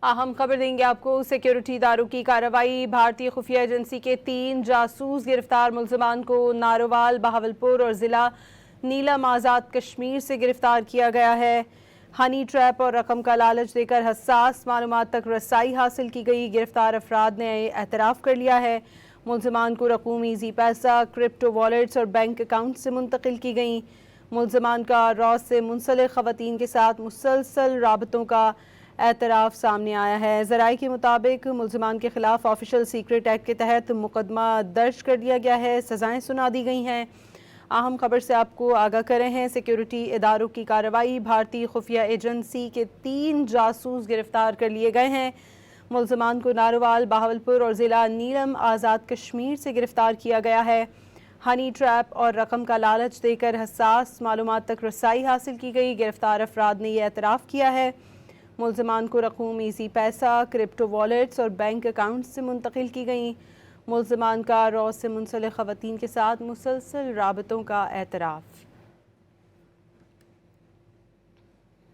اہم خبر دیں گے آپ کو۔ سیکیورٹی اداروں کی کارروائی، بھارتی خفیہ ایجنسی کے 3 جاسوس گرفتار، ملزمان کو نارووال، بہاولپور اور ضلع نیلم آزاد کشمیر سے گرفتار کیا گیا ہے۔ ہنی ٹریپ اور رقم کا لالچ دے کر حساس معلومات تک رسائی حاصل کی گئی۔ گرفتار افراد نے اعتراف کر لیا ہے۔ ملزمان کو رقوم ایزی پیسہ، کرپٹو والیٹس اور بینک اکاؤنٹ سے منتقل کی گئیں۔ ملزمان کا راز سے منسلک خواتین کے ساتھ مسلسل رابطوں کا اعتراف سامنے آیا ہے۔ ذرائع کے مطابق ملزمان کے خلاف آفیشل سیکرٹ ایکٹ کے تحت مقدمہ درج کر دیا گیا ہے، سزائیں سنا دی گئی ہیں۔ اہم خبر سے آپ کو آگاہ کر رہے ہیں۔ سیکیورٹی اداروں کی کارروائی، بھارتی خفیہ ایجنسی کے 3 جاسوس گرفتار کر لیے گئے ہیں۔ ملزمان کو نارووال، بہاولپور اور ضلع نیلم آزاد کشمیر سے گرفتار کیا گیا ہے۔ ہنی ٹریپ اور رقم کا لالچ دے کر حساس معلومات تک رسائی حاصل کی گئی۔ گرفتار افراد نے یہ اعتراف کیا ہے۔ ملزمان کو رقوم ایزی پیسہ، کرپٹو والیٹس اور بینک اکاؤنٹ سے منتقل کی گئیں۔ ملزمان کا راز سے منسلک خواتین کے ساتھ مسلسل رابطوں کا اعتراف۔